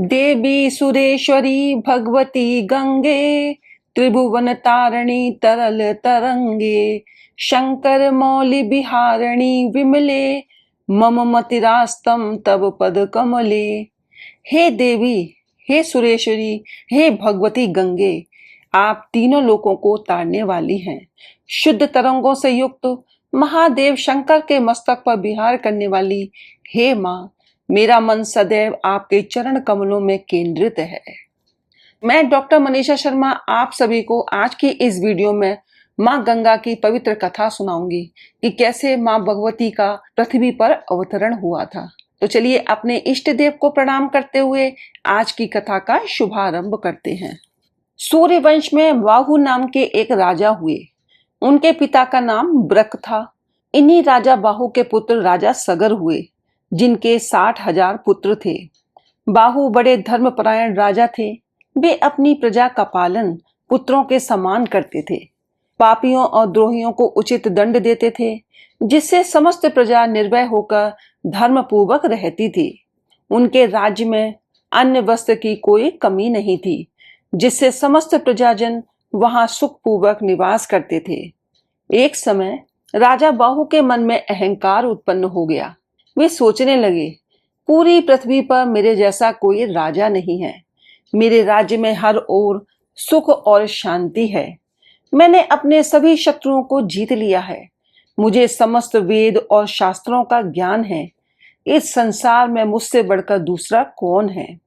देवी सुरेश्वरी भगवती गंगे, त्रिभुवन तारिणी तरल तरंगे, शंकर मौलि बिहारिणी विमले, मम मतिरास्तम तब पद कमले। हे देवी, हे सुरेश्वरी, हे भगवती गंगे, आप तीनों लोकों को तारने वाली हैं। शुद्ध तरंगों से युक्त महादेव शंकर के मस्तक पर विहार करने वाली हे माँ, मेरा मन सदैव आपके चरण कमलों में केंद्रित है। मैं डॉक्टर मनीषा शर्मा आप सभी को आज की इस वीडियो में माँ गंगा की पवित्र कथा सुनाऊंगी कि कैसे माँ भगवती का पृथ्वी पर अवतरण हुआ था। तो चलिए अपने इष्ट देव को प्रणाम करते हुए आज की कथा का शुभारंभ करते हैं। सूर्य वंश में बाहु नाम के एक राजा हुए। उनके पिता का नाम ब्रक था। इन्हीं राजा बाहु के पुत्र राजा सगर हुए, जिनके 60,000 पुत्र थे। बाहु बड़े धर्मपरायण राजा थे। वे अपनी प्रजा का पालन पुत्रों के समान करते थे। पापियों और द्रोहियों को उचित दंड देते थे, जिससे समस्त प्रजा निर्भय होकर धर्मपूर्वक रहती थी। उनके राज्य में अन्न वस्त्र की कोई कमी नहीं थी, जिससे समस्त प्रजाजन वहां सुखपूर्वक निवास करते थे। एक समय राजा बाहु के मन में अहंकार उत्पन्न हो गया। वे सोचने लगे, पूरी पृथ्वी पर मेरे जैसा कोई राजा नहीं है। मेरे राज्य में हर ओर सुख और शांति है। मैंने अपने सभी शत्रुओं को जीत लिया है। मुझे समस्त वेद और शास्त्रों का ज्ञान है। इस संसार में मुझसे बढ़कर दूसरा कौन है?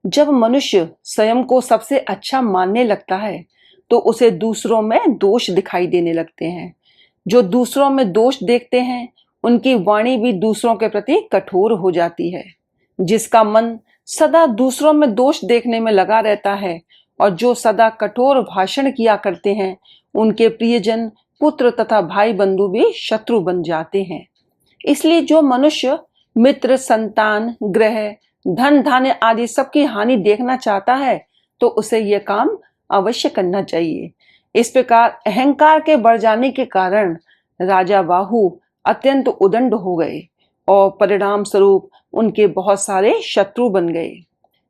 जब मनुष्य स्वयं को सबसे अच्छा मानने लगता है तो उसे दूसरों में दोष दिखाई देने लगते हैं। जो दूसरों में दोष देखते हैं, उनकी वाणी भी दूसरों के प्रति कठोर हो जाती है। जिसका मन सदा दूसरों में दोष देखने में लगा रहता है और जो सदा कठोर भाषण किया करते हैं, उनके प्रियजन, पुत्र तथा भाई बंधु भी शत्रु बन जाते हैं। इसलिए जो मनुष्य मित्र, संतान, ग्रह, धन धान्य आदि सबकी हानि देखना चाहता है तो उसे यह काम अवश्य करना चाहिए। इस प्रकार अहंकार के बढ़ जाने के कारण राजा बाहु अत्यंत उदंड हो गए और परिणाम स्वरूप उनके बहुत सारे शत्रु बन गए।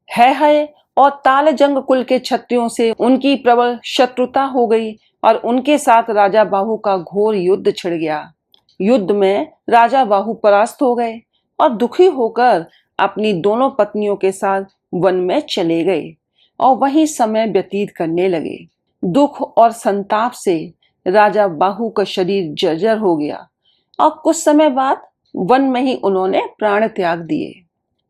है और तालजंग कुल के क्षत्रियों से उनकी प्रबल शत्रुता हो गई और उनके साथ राजा बाहु का घोर युद्ध छिड़ गया। युद्ध में राजा बाहु परास्त हो गए और दुखी होकर अपनी दोनों पत्नियों के साथ वन में चले गए और वहीं समय व्यतीत करने लगे। दुख और संताप से राजा बाहु का शरीर जर्जर हो गया और कुछ समय बाद वन में ही उन्होंने प्राण त्याग दिए।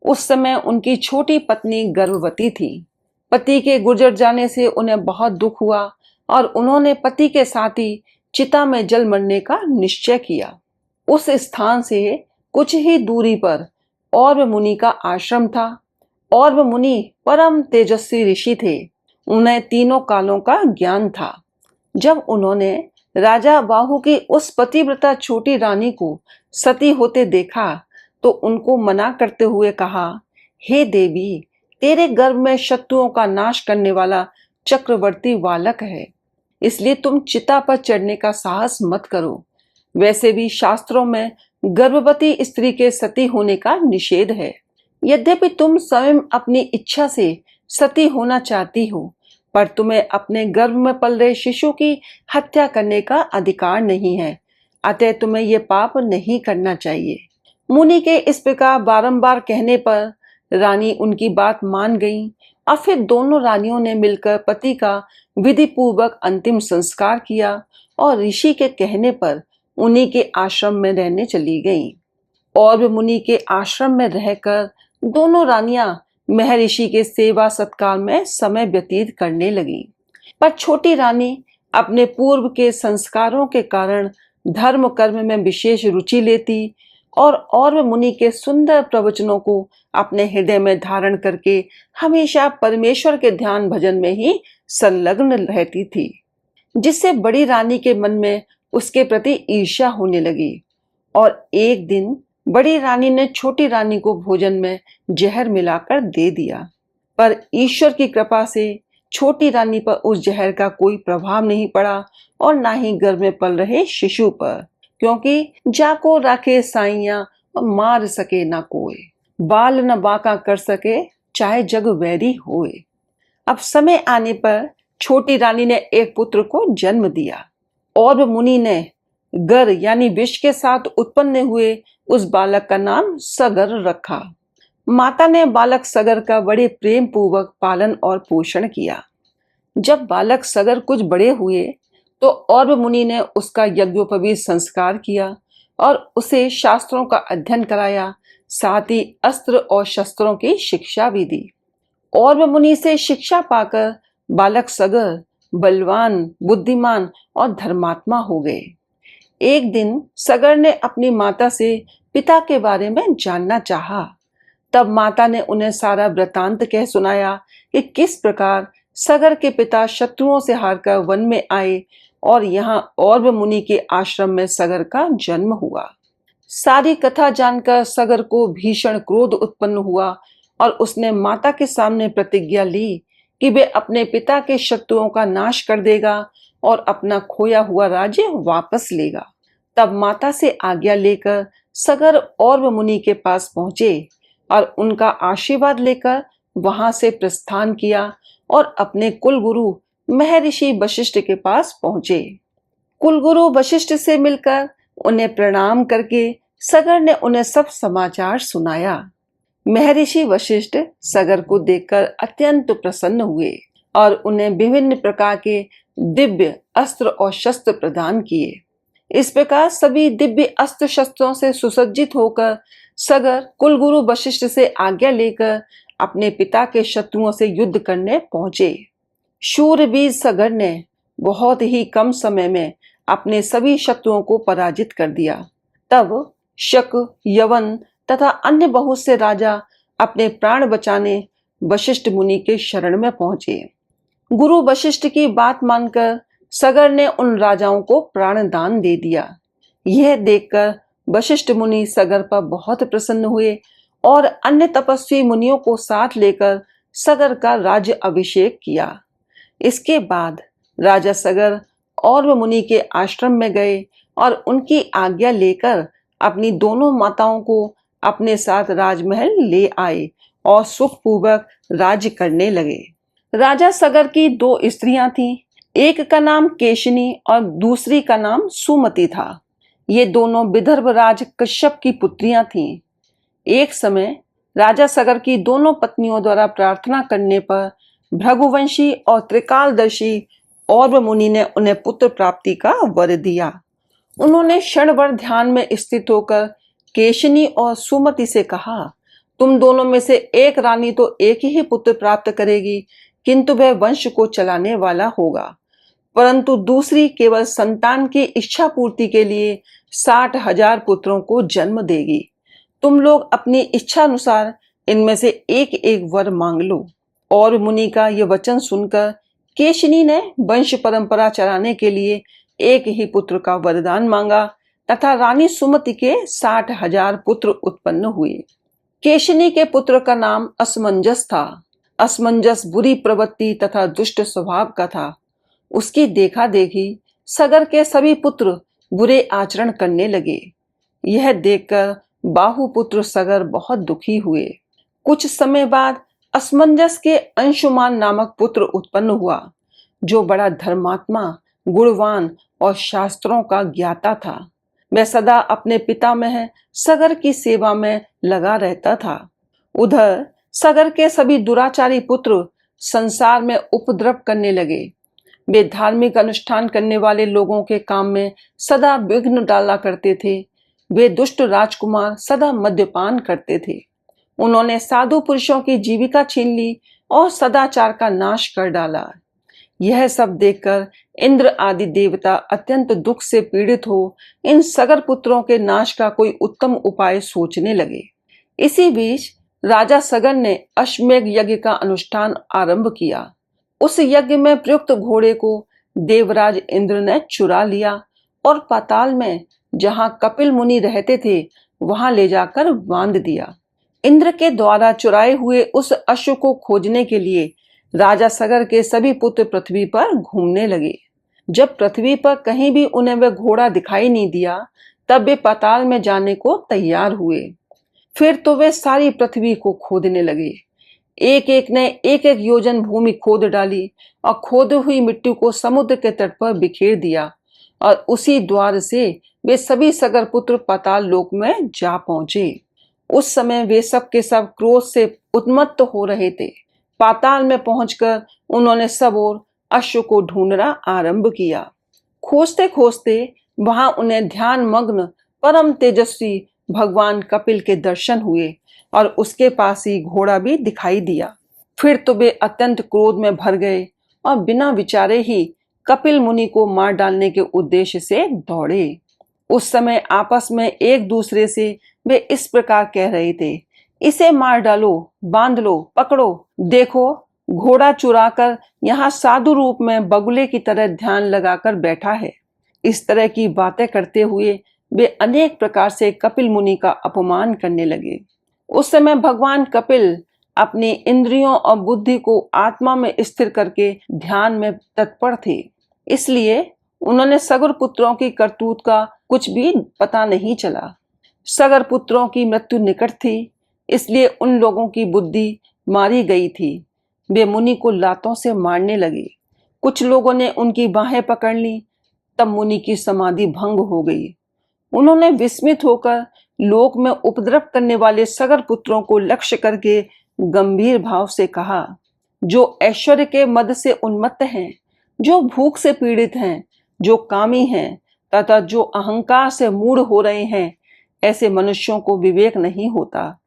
उस समय उनकी छोटी पत्नी गर्भवती थी। पति के गुजर जाने से उन्हें बहुत दुख हुआ और उन्होंने पति के साथ ही चिता में जल मरने का निश्चय किया। उस स्थान से कुछ ही दूरी पर और्व मुनि का आश्रम था। और्व मुनि परम तेजस्वी ऋषि थे। उन्हें तीनों कालों का ज्ञान था। जब उन्होंने राजा बाहु की उस पतिव्रता छोटी रानी को सती होते देखा तो उनको मना करते हुए कहा, हे देवी, तेरे गर्भ में शत्रुओं का नाश करने वाला चक्रवर्ती बालक है, इसलिए तुम चिता पर चढ़ने का साहस मत करो। वैसे भी शास्त्रों में गर्भवती स्त्री के सती होने का निषेध है। यद्यपि तुम स्वयं अपनी इच्छा से सती होना चाहती हो, पर तुम्हें अपने गर्भ में पल रहे शिशु की हत्या करने का अधिकार नहीं है। अतः तुम्हें यह पाप नहीं करना चाहिए। मुनि के इस प्रकार बारंबार कहने पर रानी उनकी बात मान गई और फिर दोनों रानियों ने मिलकर पति का विधि पूर्वक अंतिम संस्कार किया और ऋषि के कहने पर उन्हीं के आश्रम में रहने चली गईं। और मुनि के आश्रम में रहकर दोनों रानियां महर्षि के सेवा सत्कार में समय व्यतीत करने लगी। पर छोटी रानी अपने पूर्व के संस्कारों के कारण धर्म कर्म में विशेष रुचि लेती और मुनि के सुंदर प्रवचनों को अपने हृदय में धारण करके हमेशा परमेश्वर के ध्यान भजन में ही संलग्न रहती थी, जिससे बड़ी रानी के मन में उसके प्रति ईर्ष्या होने लगी। और एक दिन बड़ी रानी ने छोटी रानी को भोजन में जहर मिलाकर दे दिया, पर ईश्वर की कृपा से छोटी रानी पर उस जहर का कोई प्रभाव नहीं पड़ा और ना ही गर्भ में पल रहे शिशु पर, क्योंकि जाको राखे साइया और मार सके ना कोई, बाल न बाका कर सके चाहे जग वैरी होए। अब समय आने पर छोटी रानी ने एक पुत्र को जन्म दिया और मुनि ने गर यानी विष के साथ उत्पन्न हुए उस बालक का नाम सगर रखा। माता ने बालक सगर का बड़े प्रेम पूर्वक पालन और पोषण किया। जब बालक सगर कुछ बड़े हुए तो और मुनि ने उसका यज्ञोपवीत संस्कार किया और उसे शास्त्रों का अध्ययन कराया, साथ ही अस्त्र और शस्त्रों की शिक्षा भी दी। और मुनि से शिक्षा पाकर बालक सगर बलवान, बुद्धिमान और धर्मात्मा हो गए। एक दिन सगर ने अपनी माता से पिता के बारे में जानना चाहा। तब माता ने उन्हें सारा वृतांत कह सुनाया कि किस प्रकार सगर के पिता शत्रुओं से हारकर वन में आए और यहाँ और मुनि के आश्रम में सगर का जन्म हुआ। सारी कथा जानकर सगर को भीषण क्रोध उत्पन्न हुआ और उसने माता के सामने प्रतिज्ञा ली कि वे अपने पिता के शत्रुओं का नाश कर देगा और अपना खोया हुआ राज्य वापस लेगा। तब माता से आज्ञा लेकर सगर और मुनि के पास पहुंचे और उनका आशीर्वाद लेकर वहां से प्रस्थान किया और अपने कुलगुरु महर्षि वशिष्ठ के पास पहुंचे। कुलगुरु वशिष्ठ से मिलकर उन्हें प्रणाम करके सगर ने उन्हें सब समाचार सुनाया। महर्षि वशिष्ठ सगर को देखकर अत्यंत प्रसन्न हुए और उन्हें विभिन्न प्रकार के दिव्य अस्त्र और शस्त्र प्रदान किए। इस प्रकार सभी दिव्य अस्त्र शस्त्रों से सुसज्जित होकर सगर कुलगुरु वशिष्ठ से आज्ञा लेकर अपने पिता के शत्रुओं से युद्ध करने पहुंचे। शूरवीर सगर ने बहुत ही कम समय में अपने सभी शत्रुओं को पराजित कर दिया। तब शक, यवन तथा अन्य बहुत से राजा अपने प्राण बचाने वशिष्ठ मुनि के शरण में पहुंचे। गुरु वशिष्ठ की बात मानकर सगर ने उन राजाओं को प्राण दान दे दिया। यह देखकर वशिष्ठ मुनि सगर पर बहुत प्रसन्न हुए और अन्य तपस्वी मुनियों को साथ लेकर सगर का राज्य अभिषेक किया। इसके बाद राजा सगर और मुनि के आश्रम में गए और उनकी आज्ञा लेकर अपनी दोनों माताओं को अपने साथ राजमहल ले आए और सुखपूर्वक राज्य करने लगे। राजा सगर की 2 स्त्रियां थीं, एक का नाम केशिनी और दूसरी का नाम सुमति था। ये दोनों विदर्भ राज कश्यप की पुत्रियां थीं। एक समय राजा सगर की दोनों पत्नियों द्वारा प्रार्थना करने पर भृगुवंशी और त्रिकालदर्शी और मुनि ने उन्हें पुत्र प्राप्ति का वर दिया। उन्होंने क्षण भर ध्यान में स्थित होकर केशिनी और सुमति से कहा, तुम दोनों में से एक रानी तो एक ही पुत्र प्राप्त करेगी, किंतु वह वंश को चलाने वाला होगा, परंतु दूसरी केवल संतान की इच्छा पूर्ति के लिए 60,000 पुत्रों को जन्म देगी। तुम लोग अपनी इच्छा अनुसार इनमें से एक एक वर मांग लो। और मुनि का यह वचन सुनकर केशिनी ने वंश परंपरा चलाने के लिए एक ही पुत्र का वरदान मांगा तथा रानी सुमति के 60,000 पुत्र उत्पन्न हुए। केशिनी के पुत्र का नाम असमंजस था। असमंजस बुरी प्रवृत्ति तथा दुष्ट स्वभाव का था। उसकी देखा देखी सगर के सभी पुत्र बुरे आचरण करने लगे। यह देखकर बाहुपुत्र सगर बहुत दुखी हुए। कुछ समय बाद असमंजस के अंशुमान नामक पुत्र उत्पन्न हुआ, जो बड़ा धर्मात्मा, गुणवान और शास्त्रों का ज्ञाता था। वह सदा अपने पितामह सगर की सेवा में लगा रहता था। उधर सगर के सभी दुराचारी पुत्र संसार में उपद्रव करने लगे। वे धार्मिक अनुष्ठान करने वाले लोगों के काम में सदा विघ्न डाला करते थे। वे दुष्ट राजकुमार सदा मद्यपान करते थे। उन्होंने साधु पुरुषों की जीविका छीन ली और सदाचार का नाश कर डाला। यह सब देखकर इंद्र आदि देवता अत्यंत दुख से पीड़ित हो इन सगर पुत्रों के नाश का कोई उत्तम उपाय सोचने लगे। इसी बीच राजा सगर ने अश्वमेध यज्ञ का अनुष्ठान आरंभ किया। उस यज्ञ में प्रयुक्त घोड़े को देवराज इंद्र ने चुरा लिया और पाताल में जहां कपिल मुनि रहते थे वहां ले जाकर बांध दिया। इंद्र के द्वारा चुराए हुए उस अश्व को खोजने के लिए राजा सगर के सभी पुत्र पृथ्वी पर घूमने लगे। जब पृथ्वी पर कहीं भी उन्हें वह घोड़ा दिखाई नहीं दिया, तब वे पाताल में जाने को तैयार हुए। फिर तो वे सारी पृथ्वी को खोदने लगे। एक एक ने एक एक योजन भूमि खोद डाली और खोदी हुई मिट्टी को समुद्र के तट पर बिखेर दिया, और उसी द्वार से वे सभी सगर पुत्र पाताल लोक में जा पहुंचे। उस समय वे सब के सब क्रोध से उन्मत्त हो रहे थे। पाताल में पहुंचकर उन्होंने सब ओर अश्व को ढूंढना आरंभ किया। खोजते खोजते वहां उन्हें ध्यान मग्न परम तेजस्वी भगवान कपिल के दर्शन हुए और उसके पास ही घोड़ा भी दिखाई दिया। फिर तो वे अत्यंत क्रोध में भर गए और बिना विचारे ही कपिल मुनि को मार डालने के उद्देश्य से दौड़े। उस समय आपस में एक दूसरे से वे इस प्रकार कह रहे थे, इसे मार डालो, बांध लो, पकड़ो, देखो घोड़ा चुराकर यहाँ साधु रूप में बगुले की तरह ध्यान लगाकर बैठा है। इस तरह की बातें करते हुए वे अनेक प्रकार से कपिल मुनि का अपमान करने लगे। उस समय भगवान कपिल अपनी इंद्रियों और बुद्धि को आत्मा में स्थिर करके ध्यान में तत्पर थे, इसलिए उन्होंने सगर पुत्रों की करतूत का कुछ भी पता नहीं चला। सगर पुत्रों की मृत्यु निकट थी, इसलिए उन लोगों की बुद्धि मारी गई थी। वे मुनि को लातों से मारने लगे। कुछ लोगों ने उनकी बाहें पकड़ ली, तब मुनि की समाधि भंग हो गई। उन्होंने विस्मित होकर लोक में उपद्रव करने वाले सगर पुत्रों को लक्ष्य करके गंभीर भाव से कहा, जो ऐश्वर्य के मद से उन्मत्त हैं, जो भूख से पीड़ित हैं, जो कामी हैं तथा जो अहंकार से मूढ़ हो रहे हैं, ऐसे मनुष्यों को विवेक नहीं होता।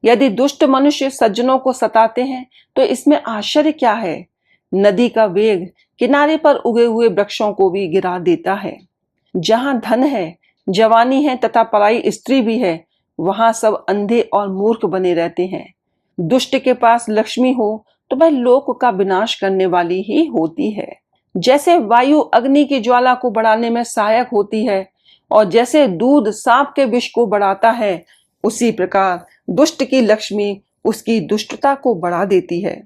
यदि दुष्ट मनुष्य सज्जनों को सताते हैं तो इसमें आश्चर्य क्या है। नदी का वेग किनारे पर उगे हुए वृक्षों को भी गिरा देता है। जहां धन है, जवानी है तथा पराई स्त्री भी है, वहां सब अंधे और मूर्ख बने रहते हैं। दुष्ट के पास लक्ष्मी हो तो वह लोक का विनाश करने वाली ही होती है। जैसे वायु अग्नि की ज्वाला को बढ़ाने में सहायक होती है और जैसे दूध सांप के विष को बढ़ाता है, उसी प्रकार दुष्ट की लक्ष्मी उसकी दुष्टता को बढ़ा देती है।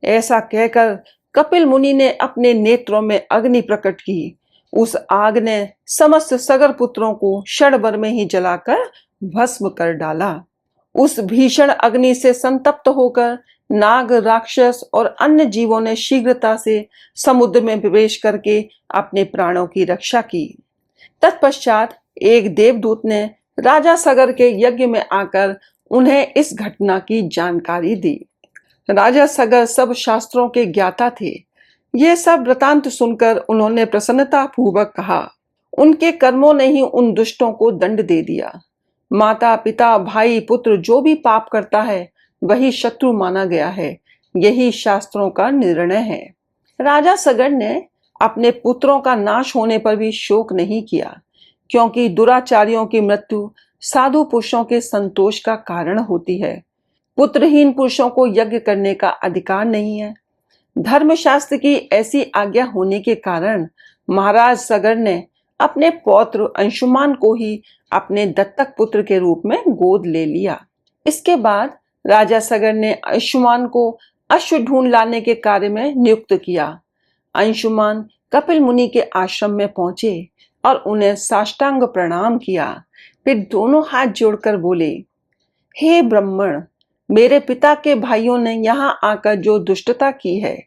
ऐसा कहकर कपिल मुनि ने अपने नेत्रों में अग्नि प्रकट की। उस आग ने समस्त सगर पुत्रों को क्षण भर में ही जलाकर भस्म कर डाला। उस भीषण अग्नि से संतप्त होकर नाग, राक्षस और अन्य जीवों ने शीघ्रता से समुद्र में प्रवेश करके अपने प्राणों की रक्षा की। तत्पश्चात एक देवदूत ने राजा सगर के यज्ञ में आकर उन्हें इस घटना की जानकारी दी। राजा सगर सब शास्त्रों के ज्ञाता थे। ये सब वृतांत सुनकर उन्होंने प्रसन्नता पूर्वक कहा, उनके कर्मों ने ही उन दुष्टों को दंड दे दिया। माता, पिता, भाई, पुत्र जो भी पाप करता है वही शत्रु माना गया है, यही शास्त्रों का निर्णय है। राजा सगर ने अपने पुत्रों का नाश होने पर भी शोक नहीं किया, क्योंकि दुराचारियों की मृत्यु साधु पुरुषों के संतोष का कारण होती है। पुत्रहीन पुरुषों को यज्ञ करने का अधिकार नहीं है। धर्मशास्त्र की ऐसी आज्ञा होने के कारण महाराज सगर ने अपने पौत्र अंशुमान को ही अपने दत्तक पुत्र के रूप में गोद ले लिया। इसके बाद राजा सगर ने अंशुमान को अश्व ढूंढ लाने के कार्य में नियुक्त किया। अंशुमान कपिल मुनि के आश्रम में पहुंचे और उन्हें साष्टांग प्रणाम किया। फिर दोनों हाथ जोड़कर बोले, हे ब्राह्मण, मेरे पिता के भाइयों ने यहाँ आकर जो दुष्टता की है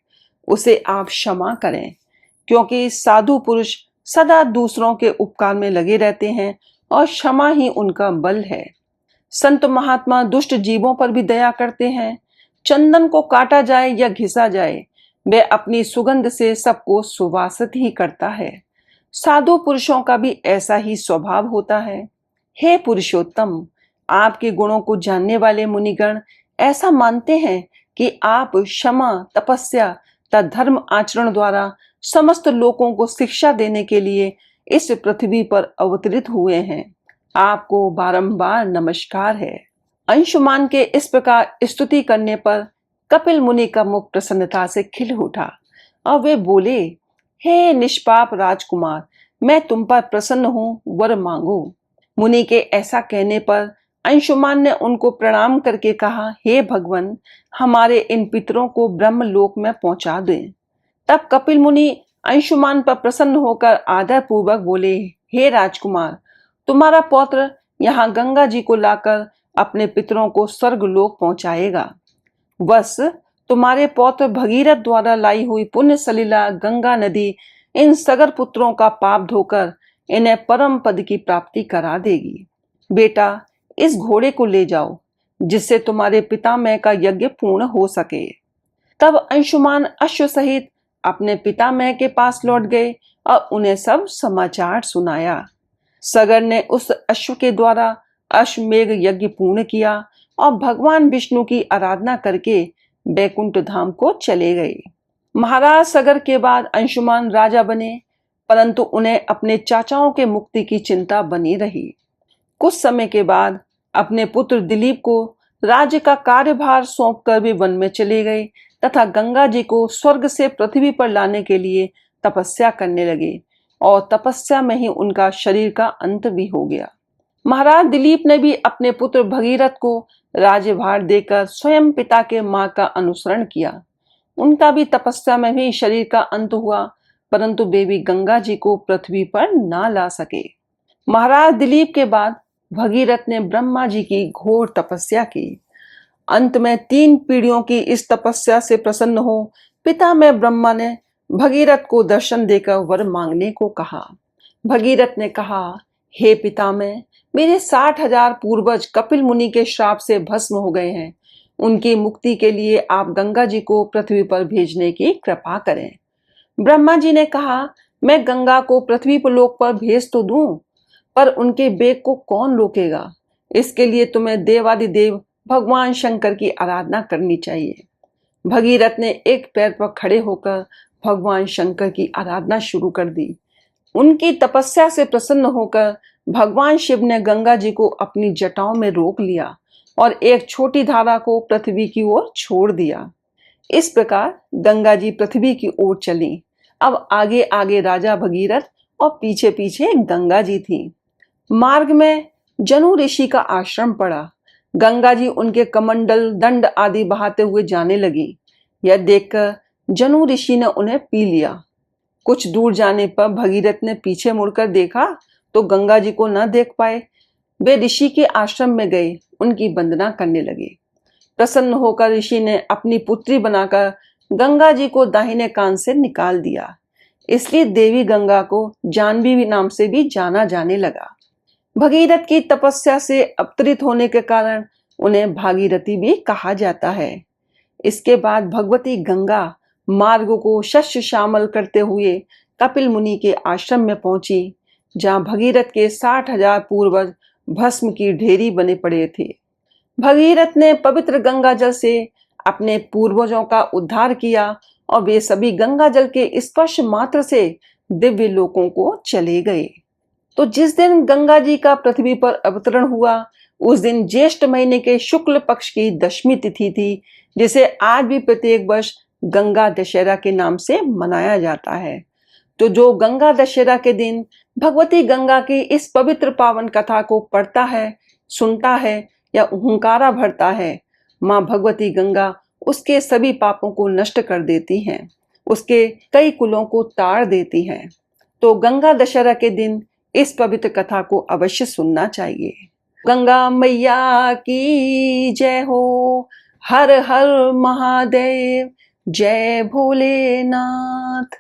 उसे आप क्षमा करें, क्योंकि साधु पुरुष सदा दूसरों के उपकार में लगे रहते हैं और क्षमा ही उनका बल है। संत महात्मा दुष्ट जीवों पर भी दया करते हैं। चंदन को काटा जाए या घिसा जाए, वह अपनी सुगंध से सबको सुवासित ही करता है। साधु पुरुषों का भी ऐसा ही स्वभाव होता है। हे पुरुषोत्तम, आपके गुणों को जानने वाले मुनिगण ऐसा मानते हैं कि आप क्षमा, तपस्या तथा धर्म आचरण द्वारा समस्त लोगों को शिक्षा देने के लिए इस पृथ्वी पर अवतरित हुए हैं। आपको बारंबार नमस्कार है। अंशुमान के इस प्रकार स्तुति करने पर कपिल मुनि का मुख प्रसन्नता से खिल उठा और वे बोले, हे निष्पाप राजकुमार, मैं तुम पर प्रसन्न हूँ, वर मांगो। मुनि के ऐसा कहने पर अंशुमान ने उनको प्रणाम करके कहा, हे भगवान, हमारे इन पितरों को ब्रह्म लोक में पहुंचा दें। तब कपिल मुनि अंशुमान पर प्रसन्न होकर आदर पूर्वक बोले, हे राजकुमार, तुम्हारा पौत्र यहाँ गंगा जी को लाकर अपने पितरों को स्वर्ग लोक पहुंचाएगा। बस तुम्हारे पौत्र भगीरथ द्वारा लाई हुई पुण्य सलिला गंगा नदी इन सगर पुत्रों का पाप धोकर इन्हें परम पद की प्राप्ति करा देगी। बेटा, इस घोड़े को ले जाओ जिससे तुम्हारे पितामह का यज्ञ पूर्ण हो सके। तब अंशुमान अश्व सहित अपने पितामह के पास लौट गए और उन्हें सब समाचार सुनाया। सगर ने उस अश्व के द्वारा अश्वमेघ यज्ञ पूर्ण किया और भगवान विष्णु की आराधना करके बैकुंठ धाम को चले गए। महाराज सगर के बाद अंशुमान राजा बने, परंतु उन्हें अपने चाचाओं के मुक्ति की चिंता बनी रही। कुछ समय के बाद अपने पुत्र दिलीप को राज्य का कार्यभार सौंपकर भी वन में चले गए तथा गंगा जी को स्वर्ग से पृथ्वी पर लाने के लिए तपस्या करने लगे और तपस्या में ही उनका शरीर का अंत भी हो गया। महाराज दिलीप ने भी अपने पुत्र भगीरथ को राज्यभार देकर स्वयं पिता के मार्ग का अनुसरण किया। उनका भी तपस्या में ही शरीर का अंत हुआ, परंतु वे भी गंगा जी को पृथ्वी पर ना ला सके। महाराज दिलीप के बाद भगीरथ ने ब्रह्मा जी की घोर तपस्या की। अंत में 3 पीढ़ियों की इस तपस्या से प्रसन्न हो पिता में ब्रह्मा ने भगीरथ को दर्शन देकर वर मांगने को कहा। भगीरथ ने कहा, हे पितामह, मेरे 60,000 पूर्वज कपिल मुनि के श्राप से भस्म हो गए हैं। उनकी मुक्ति के लिए आप गंगा जी को पृथ्वी पर भेजने की कृपा करें। ब्रह्मा जी ने कहा, मैं गंगा को पृथ्वी पर लोक पर भेज तो दूं, पर उनके वेग को कौन रोकेगा? इसके लिए तुम्हें देवादिदेव भगवान शंकर की आराधना करनी चाहिए। भगीरथ ने एक पैर पर खड़े होकर भगवान शंकर की आराधना शुरू कर दी। उनकी तपस्या से प्रसन्न होकर भगवान शिव ने गंगा जी को अपनी जटाओं में रोक लिया और एक छोटी धारा को पृथ्वी की ओर छोड़ दिया। इस प्रकार गंगा जी पृथ्वी की ओर चली। अब आगे आगे राजा भगीरथ और पीछे पीछे गंगा जी थी। मार्ग में जनु ऋषि का आश्रम पड़ा। गंगा जी उनके कमंडल दंड आदि बहाते हुए जाने लगी। यह देखकर जनु ऋषि ने उन्हें पी लिया। कुछ दूर जाने पर भगीरथ ने पीछे मुड़कर देखा तो गंगा जी को न देख पाए। वे ऋषि के आश्रम में गए, उनकी वंदना करने लगे। प्रसन्न होकर ऋषि ने अपनी पुत्री बनाकर गंगा जी को दाहिने कान से निकाल दिया। इसलिए देवी गंगा को जानवी नाम से भी जाना जाने लगा। भगीरथ की तपस्या से अवतरित होने के कारण उन्हें भागीरथी भी कहा जाता है। इसके बाद भगवती गंगा मार्ग को शस्य श्यामल करते हुए कपिल मुनि के आश्रम में पहुंची, जहां भगीरथ के 60,000 पूर्वज भस्म की ढेरी बने पड़े थे। भगीरथ ने पवित्र गंगा जल से अपने पूर्वजों का उद्धार किया और वे सभी गंगा जल के स्पर्श मात्र से दिव्य लोकों को चले गए। तो जिस दिन गंगा जी का पृथ्वी पर अवतरण हुआ, उस दिन ज्येष्ठ महीने के शुक्ल पक्ष की दशमी तिथि थी, जिसे आज भी प्रत्येक वर्ष गंगा दशहरा के नाम से मनाया जाता है। तो जो गंगा दशहरा के दिन भगवती गंगा की इस पवित्र पावन कथा को पढ़ता है, सुनता है या हुंकारा भरता है, माँ भगवती गंगा उसके सभी पापों को नष्ट कर देती हैं, उसके कई कुलों को ताड़ देती हैं। तो गंगा दशहरा के दिन इस पवित्र कथा को अवश्य सुनना चाहिए। गंगा मैया की जय हो। हर हर महादेव। जय भोलेनाथ।